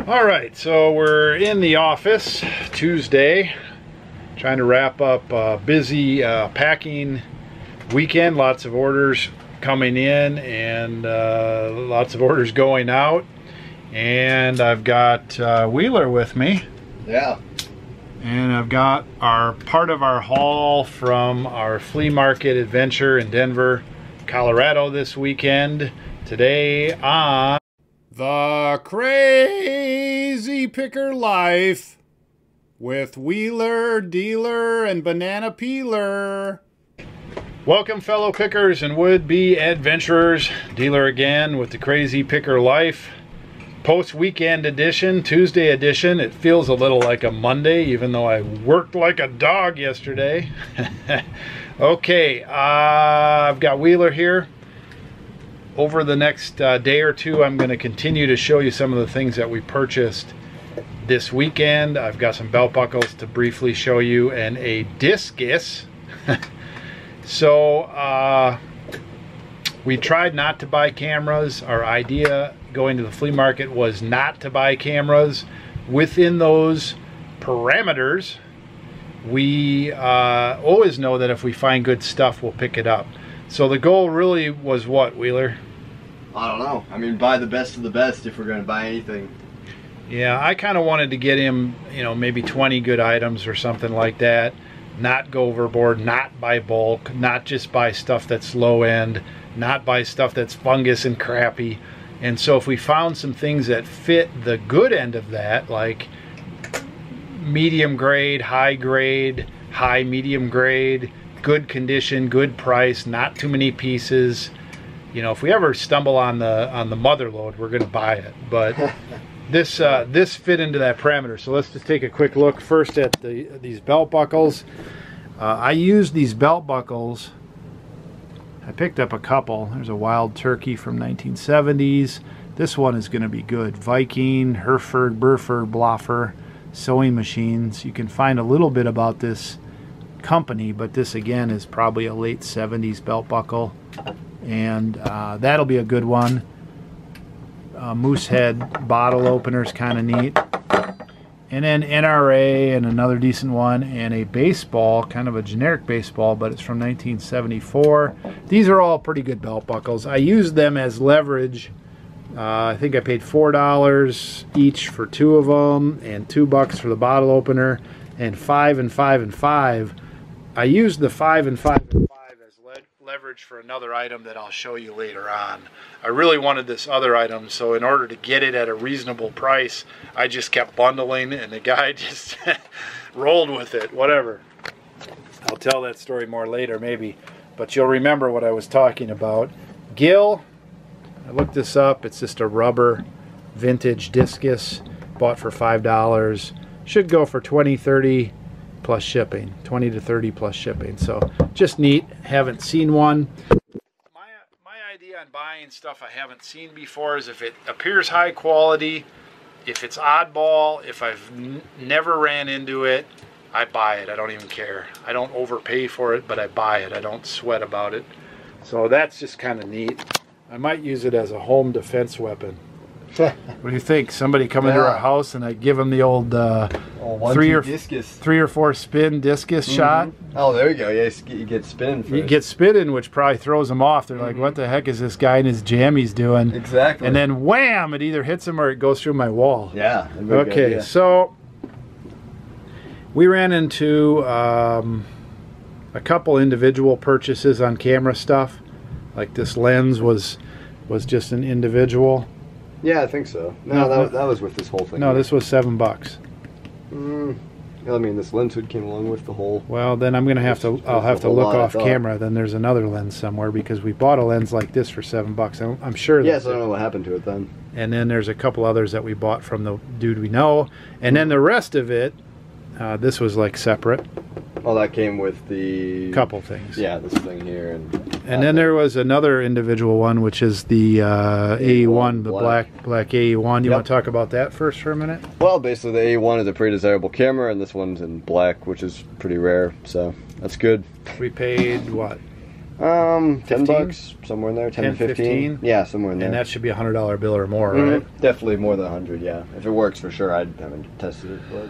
All right, so we're in the office Tuesday, trying to wrap up a busy packing weekend. Lots of orders coming in and lots of orders going out. And I've got Wheeler with me. Yeah. And I've got our part of our haul from our flea market adventure in Denver, Colorado this weekend. Today on The Crazy Picker Life with Wheeler, Dealer, and Banana Peeler. Welcome, fellow pickers and would-be adventurers. Dealer again with The Crazy Picker Life. Post-weekend edition, Tuesday edition. It feels a little like a Monday, even though I worked like a dog yesterday. Okay, I've got Wheeler here. Over the next day or two, I'm going to continue to show you some of the things that we purchased this weekend. I've got some belt buckles to briefly show you and a discus. So we tried not to buy cameras. Our idea going to the flea market was not to buy cameras. Within those parameters, we always know that if we find good stuff, we'll pick it up. So the goal really was what, Wheeler? I don't know. I mean, buy the best of the best if we're going to buy anything. Yeah, I kind of wanted to get him, you know, maybe 20 good items or something like that. Not go overboard, not buy bulk, not just buy stuff that's low end, not buy stuff that's fungus and crappy. And so if we found some things that fit the good end of that, like medium grade, high medium grade, good condition, good price, not too many pieces. You know, if we ever stumble on the mother load, we're going to buy it. But this fit into that parameter. So let's just take a quick look first at these belt buckles. I used these belt buckles. I picked up a couple. There's a Wild Turkey from 1970s. This one is going to be good. Viking, Hereford, Burford, Bloffer, sewing machines. You can find a little bit about this company, but this again is probably a late 70s belt buckle, and that'll be a good one. Moosehead bottle opener's kind of neat, and then NRA and another decent one, and a baseball, kind of a generic baseball, but it's from 1974. These are all pretty good belt buckles. I used them as leverage. I think I paid $4 each for two of them, and $2 for the bottle opener, and $5 and $5 and $5. I used the $5 and $5 and $5 as leverage for another item that I'll show you later on. I really wanted this other item, so in order to get it at a reasonable price, I just kept bundling, and the guy just rolled with it. Whatever. I'll tell that story more later, maybe. But you'll remember what I was talking about. Gill, I looked this up. It's just a rubber vintage discus, bought for $5. Should go for 20, 30 plus shipping, 20 to 30 plus shipping. So just neat. Haven't seen one. My idea on buying stuff I haven't seen before is if it appears high quality, if it's oddball, if I've never ran into it, I buy it. I don't even care. I don't overpay for it, but I buy it. I don't sweat about it. So that's just kind of neat. I might use it as a home defense weapon. What do you think? Somebody come into our house and I give them the old three or four spin discus shot. Oh, there you go. Yeah, you get spinning first. You get spinning, which probably throws them off. They're like, what the heck is this guy in his jammies doing? Exactly. And then wham, it either hits them or it goes through my wall. Yeah. Okay, so we ran into a couple individual purchases on camera stuff. Like this lens was just an individual. Yeah, I think so. No, that was with this whole thing. No, this was $7. I mean, this lens hood came along with the whole. Well, then I'm gonna have to. I'll have to look off camera. Then there's another lens somewhere because we bought a lens like this for $7. I'm sure. Yes, I don't know what happened to it then. And then there's a couple others that we bought from the dude we know, and then the rest of it, this was like separate. Oh, that came with the couple things. Yeah, this thing here, and then there was another individual one, which is the AE1, the black AE1. You want to talk about that first for a minute? Well, basically the AE1 is a pretty desirable camera, and this one's in black, which is pretty rare, so that's good. We paid what? 10 15? bucks, somewhere in there, 10 to 15. Yeah, somewhere in there. And that should be a $100 bill or more, Mhm. right? Definitely more than 100, yeah. If it works, for sure. I haven't tested it, but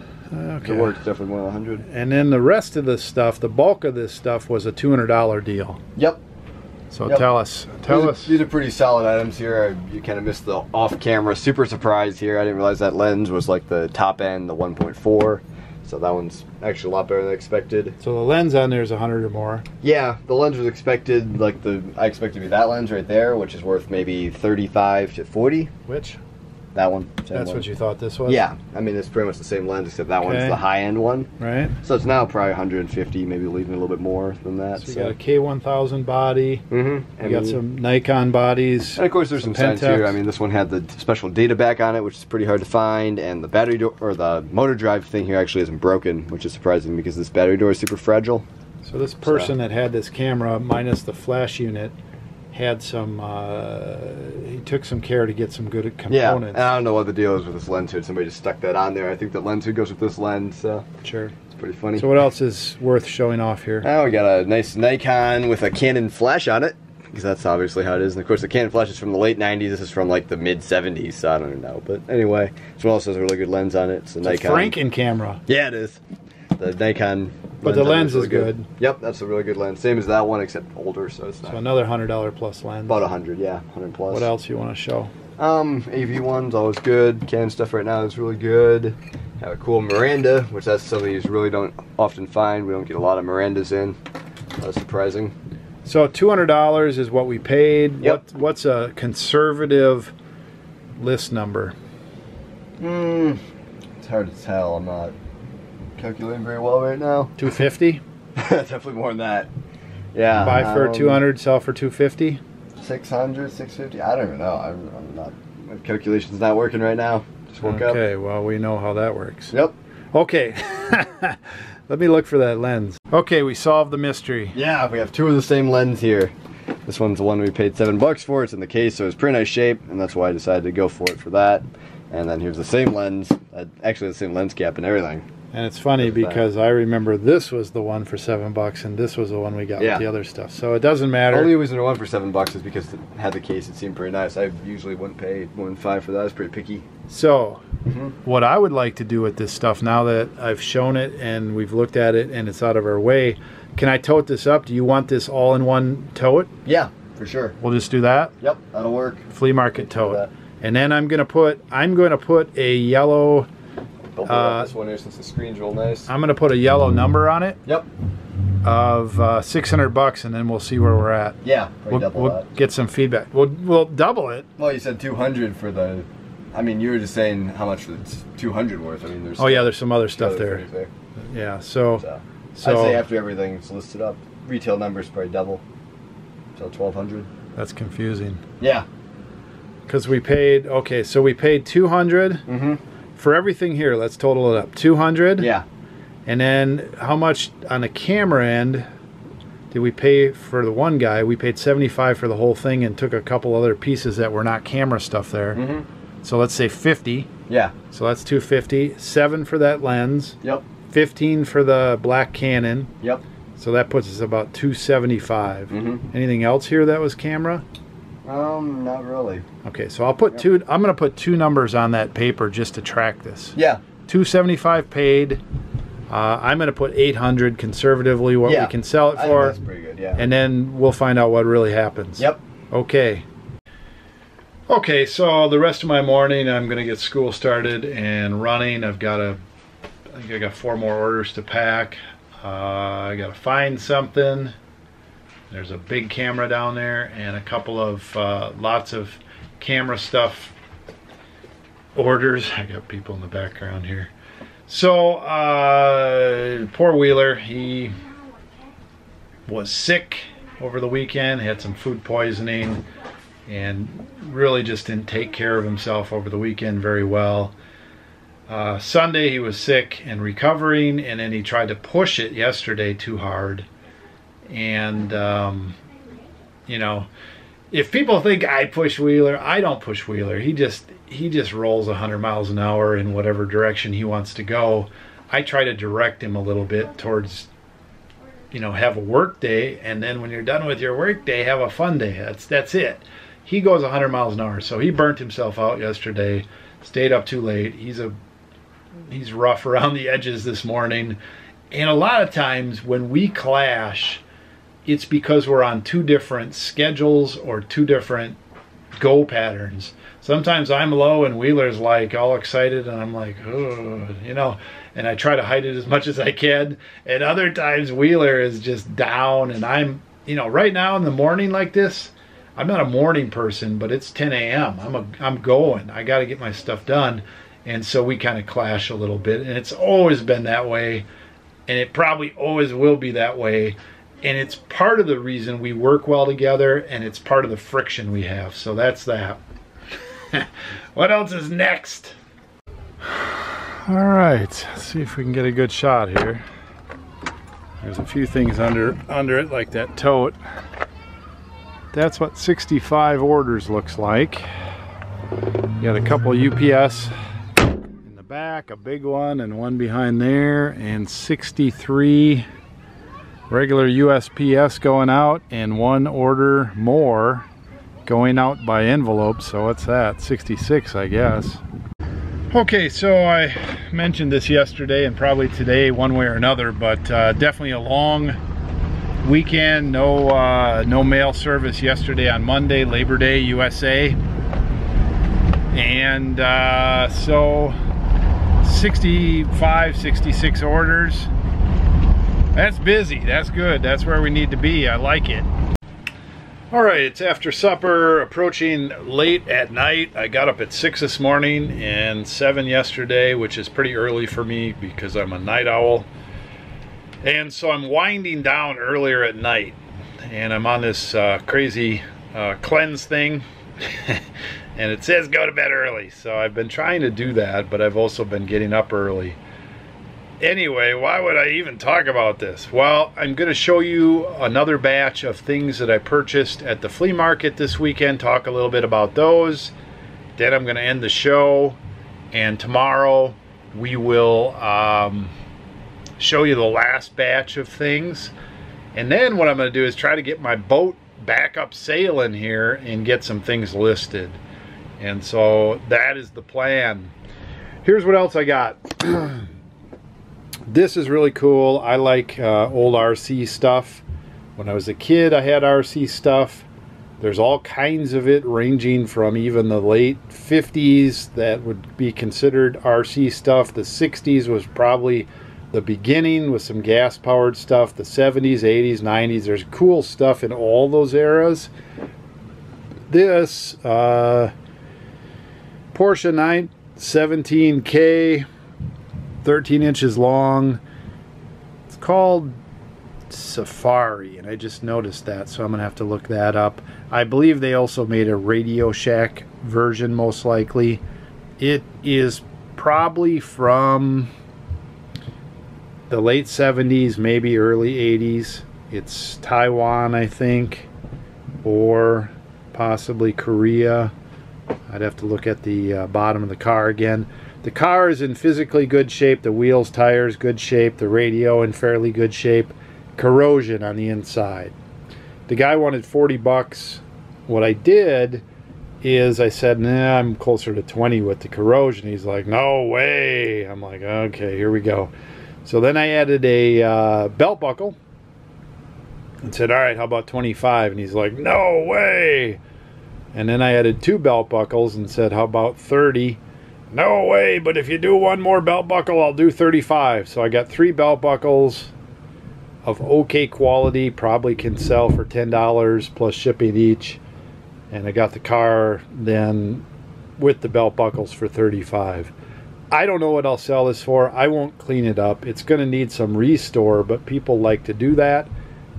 if it works, definitely more than 100. And then the rest of the stuff, the bulk of this stuff was a $200 deal. Yep. So tell us. These are pretty solid items here. You kind of missed the off-camera super surprise here. I didn't realize that lens was like the top end, the 1.4. So that one's actually a lot better than expected. So the lens on there is 100 or more. Yeah, the lens was expected, like I expected to be that lens right there, which is worth maybe 35 to 40. Which? That one. That's what you thought this was? Yeah, I mean it's pretty much the same lens except that one's the high-end one. Right. So it's now probably 150, maybe leaving a little bit more than that. So you got a K1000 body. Mm-hmm. You got some Nikon bodies. And of course there's some signs here. I mean this one had the special data back on it, which is pretty hard to find, and the battery door, or the motor drive thing here actually isn't broken, which is surprising because this battery door is super fragile. So this person that had this camera minus the flash unit had some, he took some care to get some good components. Yeah, and I don't know what the deal is with this lens hood. Somebody just stuck that on there. I think the lens hood goes with this lens, so sure. It's pretty funny. So what else is worth showing off here? Now we got a nice Nikon with a Canon flash on it, because that's obviously how it is. And of course the Canon flash is from the late 90s. This is from like the mid 70s, so I don't know. But anyway, this one also has a really good lens on it. It's a Nikon. Franken camera. Yeah, it is. The Nikon. But the lens is good. Yep, that's a really good lens. Same as that one, except older, so it's not. So another $100 plus lens. About 100, yeah, 100 plus. What else you want to show? AV one's always good. Canon stuff right now is really good. Have a cool Miranda, which that's something you really don't often find. We don't get a lot of Mirandas in. That's surprising. So $200 is what we paid. Yep. What's a conservative list number? It's hard to tell. I'm not calculating very well right now. 250? Definitely more than that. Yeah. Buy for 200, sell for 250? 600, 650. I don't even know. I'm not. My calculation's not working right now. Just woke up. Okay, well we know how that works. Yep. Okay. Let me look for that lens. Okay, we solved the mystery. Yeah, we have two of the same lens here. This one's the one we paid $7 for. It's in the case, so it's pretty nice shape, and that's why I decided to go for it for that. And then here's the same lens, actually the same lens cap and everything. And it's funny because I remember this was the one for $7 and this was the one we got with the other stuff. So it doesn't matter. The only reason I went for $7 is because it had the case. It seemed pretty nice. I usually wouldn't pay more than $5 for that. I was pretty picky. So what I would like to do with this stuff, now that I've shown it and we've looked at it and it's out of our way, can I tote this up? Do you want this all in one tote? Yeah, for sure. We'll just do that? Yep, that'll work. Flea market tote. And then I'm gonna put a yellow this one here since the screen's real nice. I'm gonna put a yellow number on it. Yep. Of $600, and then we'll see where we're at. Yeah, we'll get some feedback. We'll double it. Well, you said 200 for the. I mean, you were just saying how much it's 200 worth. I mean, there's. Oh yeah, there's some other stuff there. Yeah, so I'd say after everything's listed up, retail numbers probably double. So 1,200. That's confusing. Yeah. Because we paid. Okay, so we paid 200 for everything here. Let's total it up. 200. Yeah. And then how much on the camera end did we pay for the one guy? We paid 75 for the whole thing and took a couple other pieces that were not camera stuff there. So let's say 50. Yeah. So that's 250. 7 for that lens. Yep. 15 for the black Canon. Yep. So that puts us about 275. Anything else here that was camera? Not really. Okay, so I'll put two. I'm going to put two numbers on that paper just to track this. Yeah. 275 paid. I'm going to put 800 conservatively what we can sell it for. I think that's pretty good, yeah. And then we'll find out what really happens. Yep. Okay. Okay, so the rest of my morning I'm going to get school started and running. I think I got 4 more orders to pack. I got to find something. There's a big camera down there and a couple of lots of camera stuff orders. I got people in the background here. So poor Wheeler, he was sick over the weekend, had some food poisoning, and really just didn't take care of himself over the weekend very well. Sunday he was sick and recovering, and then he tried to push it yesterday too hard. And you know, if people think I push Wheeler, I don't push Wheeler. He just rolls 100 miles an hour in whatever direction he wants to go. I try to direct him a little bit towards you know, have a work day, and then when you're done with your work day, have a fun day. That's it. He goes 100 miles an hour, so he burnt himself out yesterday, stayed up too late. He's rough around the edges this morning. And a lot of times when we clash, it's because we're on two different schedules or two different go patterns. Sometimes I'm low and Wheeler's like all excited and I'm like, oh, you know, and I try to hide it as much as I can. And other times Wheeler is just down and I'm, you know, right now in the morning like this, I'm not a morning person, but it's 10 a.m. I'm going. I got to get my stuff done. And so we kind of clash a little bit. And it's always been that way. And it probably always will be that way. And it's part of the reason we work well together, and it's part of the friction we have. So that's that. What else is next? All right, let's see if we can get a good shot here. There's a few things under it, like that tote. That's what 65 orders looks like. You got a couple UPS in the back, a big one and one behind there, and 63 regular USPS going out, and one order more going out by envelope. So what's that? 66, I guess. Okay, so I mentioned this yesterday and probably today one way or another, but definitely a long weekend. No mail service yesterday on Monday, Labor Day, USA. And so 65, 66 orders. That's busy. That's good. That's where we need to be. I like it. All right, it's after supper, approaching late at night. I got up at 6 this morning and 7 yesterday, which is pretty early for me because I'm a night owl. And so I'm winding down earlier at night. And I'm on this crazy cleanse thing. And it says go to bed early. So I've been trying to do that, but I've also been getting up early. Anyway, why would I even talk about this? Well, I'm going to show you another batch of things that I purchased at the flea market this weekend, talk a little bit about those. Then I'm going to end the show, and tomorrow we will show you the last batch of things. And then what I'm going to do is try to get my boat back up sailing here and get some things listed. And so that is the plan. Here's what else I got. This is really cool. I like old RC stuff. When I was a kid, I had RC stuff. There's all kinds of it, ranging from even the late 50s that would be considered RC stuff. The 60s was probably the beginning with some gas-powered stuff. The 70s, 80s, 90s. There's cool stuff in all those eras. This Porsche 917K, 13 inches long. It's called Safari, and I just noticed that, so I'm gonna have to look that up. I believe they also made a Radio Shack version, most likely. It is probably from the late 70s, maybe early 80s. It's Taiwan, I think, or possibly Korea. I'd have to look at the bottom of the car again. The car is in physically good shape. The wheels, tires, good shape. The radio in fairly good shape. Corrosion on the inside. The guy wanted 40 bucks. What I did is I said, nah, I'm closer to 20 with the corrosion. He's like, no way. I'm like, okay, here we go. So then I added a belt buckle and said, all right, how about 25? And he's like, no way. And then I added 2 belt buckles and said, how about 30? No way, but if you do one more belt buckle, I'll do 35. So I got 3 belt buckles of okay quality, probably can sell for $10 plus shipping each. And I got the car then with the belt buckles for 35. I don't know what I'll sell this for. I won't clean it up. It's going to need some restore, but people like to do that.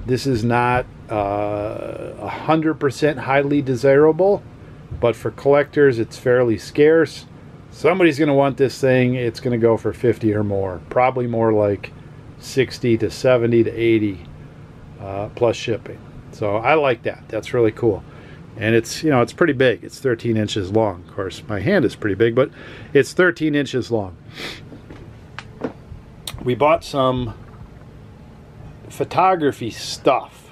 This is not 100% highly desirable, but for collectors it's fairly scarce. Somebody's going to want this thing. It's going to go for 50 or more, probably more like 60 to 70 to 80 plus shipping. So I like that. That's really cool. And it's, you know, it's pretty big. It's 13 inches long. Of course, my hand is pretty big, but it's 13 inches long. We bought some photography stuff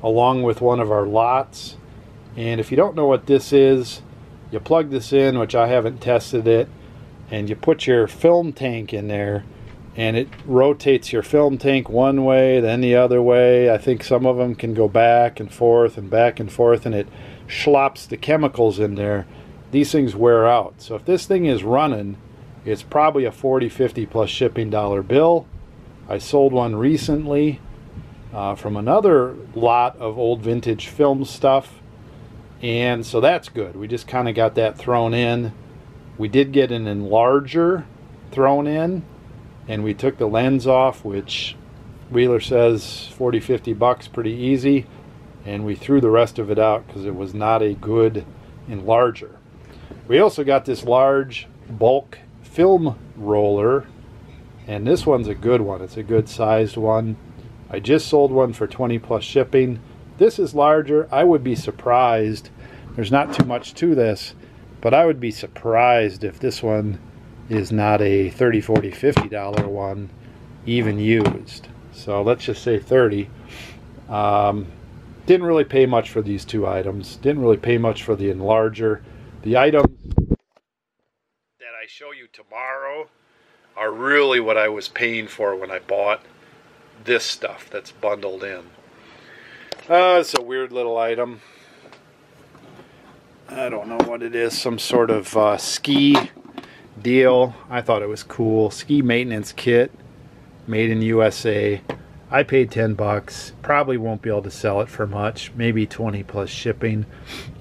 along with one of our lots. And if you don't know what this is, you plug this in, which I haven't tested it, and you put your film tank in there, and it rotates your film tank one way, then the other way. I think some of them can go back and forth, and it slops the chemicals in there. These things wear out. So if this thing is running, it's probably a 40, 50 plus shipping dollar bill. I sold one recently from another lot of old vintage film stuff, and so that's good. We just kind of got that thrown in. We did get an enlarger thrown in, and we took the lens off, which Wheeler says 40, 50 bucks, pretty easy, and we threw the rest of it out because it was not a good enlarger. We also got this large bulk film roller, and this one's a good one. It's a good sized one. I just sold one for 20 plus shipping. This is larger. I would be surprised. There's not too much to this, but I would be surprised if this one is not a 30, 40, 50 dollar one, even used. So let's just say 30. Didn't really pay much for these two items. Didn't really pay much for the enlarger. The items that I show you tomorrow are really what I was paying for when I bought this stuff that's bundled in. It's a weird little item. I don't know what it is. Some sort of ski deal. I thought it was cool. Ski maintenance kit, made in USA. I paid 10 bucks. Probably won't be able to sell it for much. Maybe 20 plus shipping.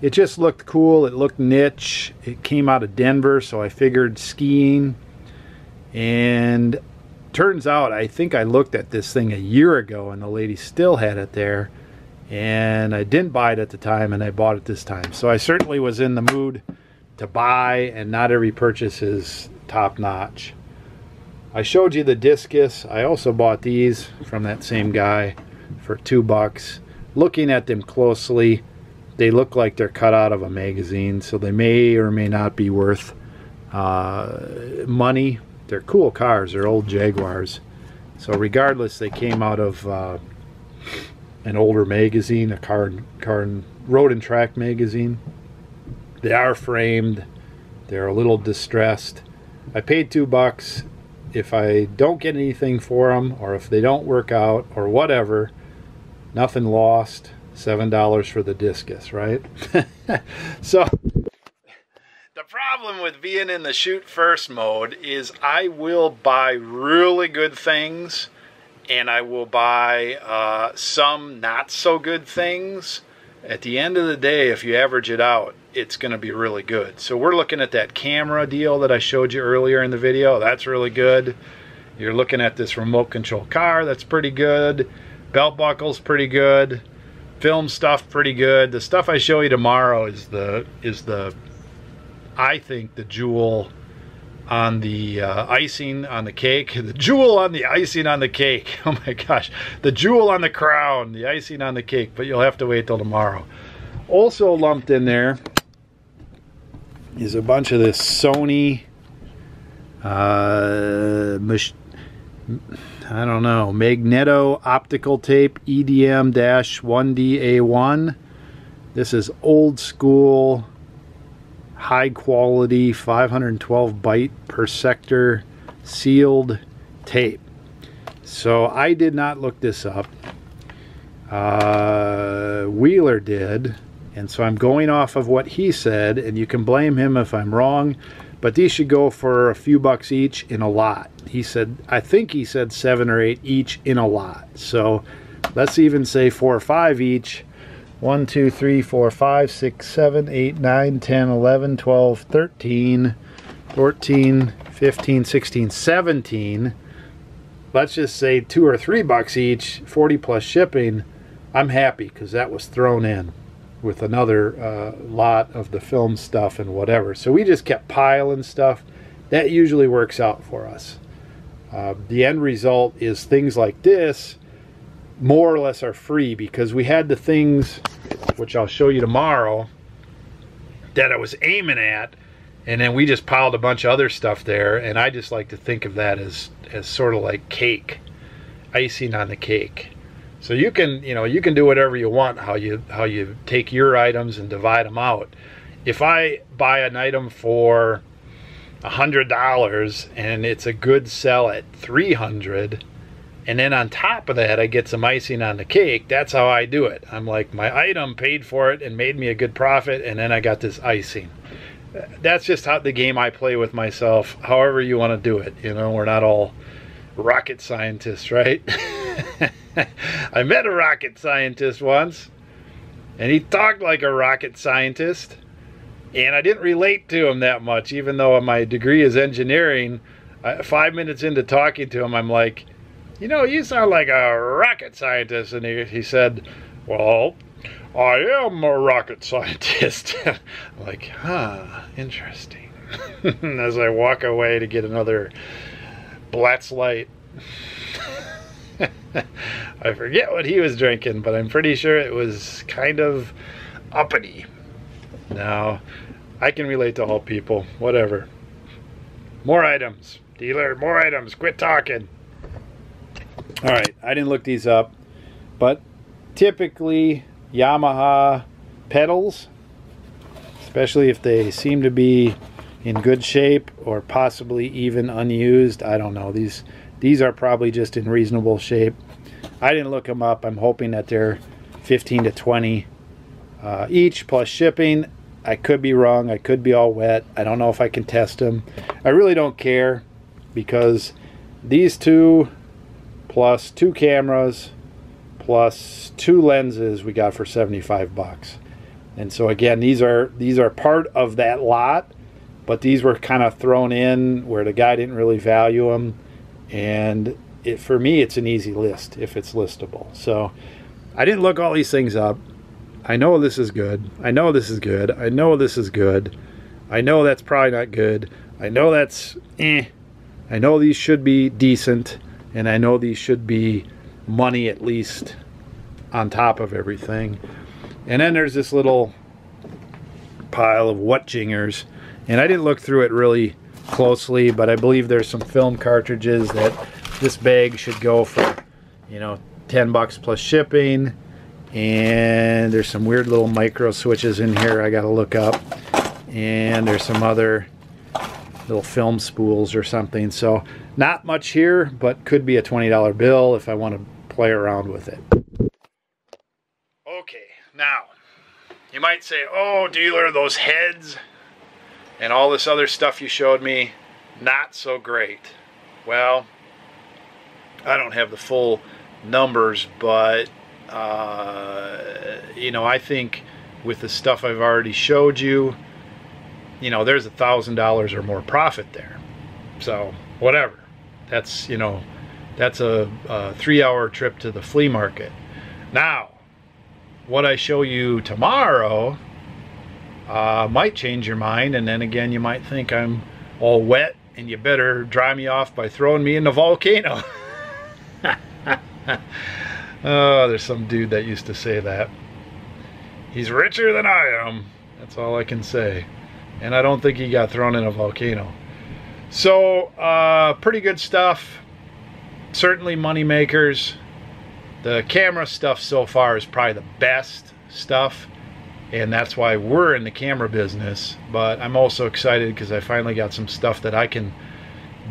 It just looked cool. It looked niche. It came out of Denver, so I figured skiing. And turns out, I think I looked at this thing a year ago, and the lady still had it there. And I didn't buy it at the time, and I bought it this time. So I certainly was in the mood to buy, and not every purchase is top notch. I showed you the discus. I also bought these from that same guy for 2 bucks. Looking at them closely, they look like they're cut out of a magazine, so they may or may not be worth money. They're cool cars. They're old Jaguars. So regardless, they came out of an older magazine, a car and road and track magazine. They are framed. They're a little distressed. I paid 2 bucks. If I don't get anything for them, or if they don't work out, or whatever, nothing lost. $7 for the discus, right? So the problem with being in the shoot first mode is I will buy really good things, and I will buy some not so good things. At the end of the day, if you average it out, it's going to be really good. So we're looking at that camera deal that I showed you earlier in the video. That's really good. You're looking at this remote control car. That's pretty good. Belt buckle's pretty good. Film stuff pretty good. The stuff I show you tomorrow is the I think the jewel on the icing on the cake. The jewel on the icing on the cake. Oh my gosh. The jewel on the crown. The icing on the cake. But you'll have to wait till tomorrow. Also lumped in there is a bunch of this Sony I don't know, magneto optical tape EDM-1DA1. This is old school, high quality, 512 byte per sector sealed tape. So I did not look this up. Wheeler did, and so I'm going off of what he said, and you can blame him if I'm wrong, but these should go for a few bucks each in a lot. He said, I think he said 7 or 8 each in a lot. So let's even say 4 or 5 each. 1, 2, 3, 4, 5, 6, 7, 8, 9, 10, 11, 12, 13, 14, 15, 16, 17. Let's just say 2 or 3 bucks each, 40 plus shipping. I'm happy because that was thrown in with another lot of the film stuff and whatever. So we just kept piling stuff. That usually works out for us. The end result is things like this more or less are free, because we had the things, which I'll show you tomorrow, that I was aiming at, and then we just piled a bunch of other stuff there, and I just like to think of that as sort of like cake, icing on the cake. So you can, you can do whatever you want, how you take your items and divide them out. If I buy an item for $100 and it's a good sell at $300, and then on top of that I get some icing on the cake, that's how I do it. I'm like, my item paid for it and made me a good profit, and then I got this icing. That's just how the game I play with myself, however you want to do it. We're not all rocket scientists, right? I met a rocket scientist once, and he talked like a rocket scientist, and I didn't relate to him that much, even though my degree is engineering. 5 minutes into talking to him, I'm like, you sound like a rocket scientist. And he said, well, I am a rocket scientist. I'm like, huh, interesting. As I walk away to get another Blatz Light. I forget what he was drinking, but I'm pretty sure it was kind of uppity. Now, I can relate to all people, whatever. More items. Dealer, more items. Quit talking. All right, I didn't look these up, but typically Yamaha pedals, especially if they seem to be in good shape or possibly even unused, I don't know. These are probably just in reasonable shape. I didn't look them up. I'm hoping that they're 15 to 20 each plus shipping. I could be wrong. I could be all wet. I don't know if I can test them. I really don't care, because these two plus 2 cameras plus 2 lenses we got for 75 bucks. And so again, these are part of that lot, but these were kind of thrown in where the guy didn't really value them. And for me, it's an easy list if it's listable. So I didn't look all these things up. I know this is good. I know this is good. I know this is good. I know that's probably not good. I know that's eh. I know these should be decent. And I know these should be money at least on top of everything. And then there's this little pile of what jingers. And I didn't look through it really closely, but I believe there's some film cartridges that this bag should go for, 10 bucks plus shipping. And there's some weird little micro switches in here I gotta look up. And there's some other little film spools or something. So not much here, but could be a $20 bill if I want to play around with it. Okay, now you might say, oh, dealer, those heads and all this other stuff you showed me, not so great. Well, I don't have the full numbers, but I think with the stuff I've already showed you, there's $1,000 or more profit there. So whatever. That's that's a 3-hour trip to the flea market. Now, what I show you tomorrow might change your mind, and then again you might think I'm all wet and you better dry me off by throwing me in the volcano. Oh, there's some dude that used to say that. He's richer than I am. That's all I can say. And I don't think he got thrown in a volcano. So, pretty good stuff. Certainly money makers. The camera stuff so far is probably the best stuff. And that's why we're in the camera business. But I'm also excited because I finally got some stuff that I can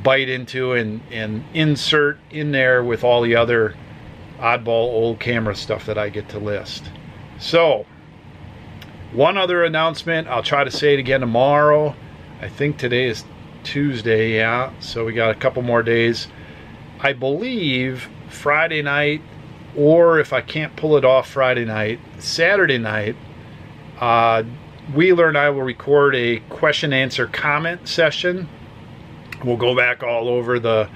bite into and insert in there with all the other oddball old camera stuff that I get to list. So, one other announcement. I'll try to say it again tomorrow. I think today is Tuesday, yeah. So we got a couple more days. I believe Friday night, or if I can't pull it off Friday night, Saturday night, Wheeler and I will record a question answer comment session. We'll go back all over the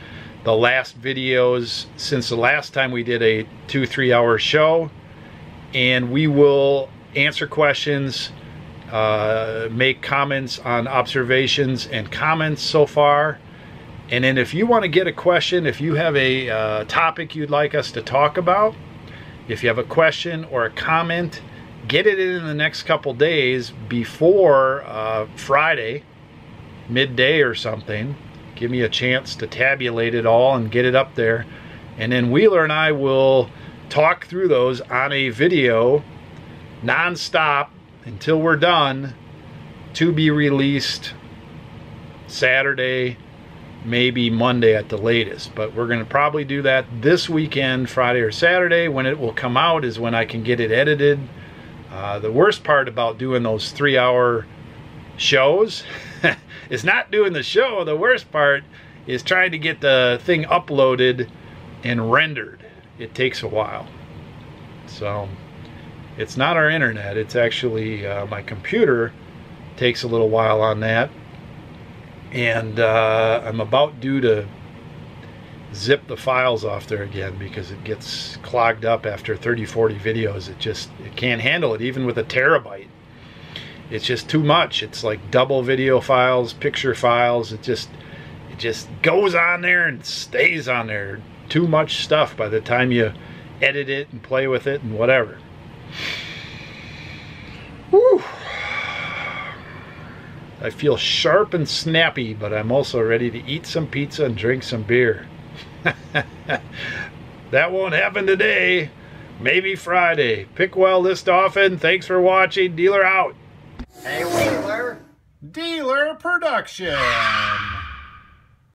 last videos since the last time we did a 2-3 hour show, and we will answer questions, make comments on observations and comments so far. And then if you want to get a question, if you have a topic you'd like us to talk about, if you have a question or a comment, get it in the next couple days before Friday, midday or something. Give me a chance to tabulate it all and get it up there. And then Wheeler and I will talk through those on a video non-stop until we're done, to be released Saturday, maybe Monday at the latest. But we're going to probably do that this weekend, Friday or Saturday. When it will come out is when I can get it edited. The worst part about doing those 3-hour shows is not doing the show. The worst part is trying to get the thing uploaded and rendered. It takes a while. So it's not our internet, it's actually my computer. Takes a little while on that. And I'm about due to zip the files off there again because it gets clogged up after 30-40 videos. It can't handle it, even with a terabyte. It's just too much. It's like double video files, picture files. It just goes on there and stays on there. Too much stuff by the time you edit it and play with it and whatever. Whew. I feel sharp and snappy, but I'm also ready to eat some pizza and drink some beer. That won't happen today. Maybe Friday. Pick well, list often. Thanks for watching. Dealer out. Hey, Wheeler. Dealer Production.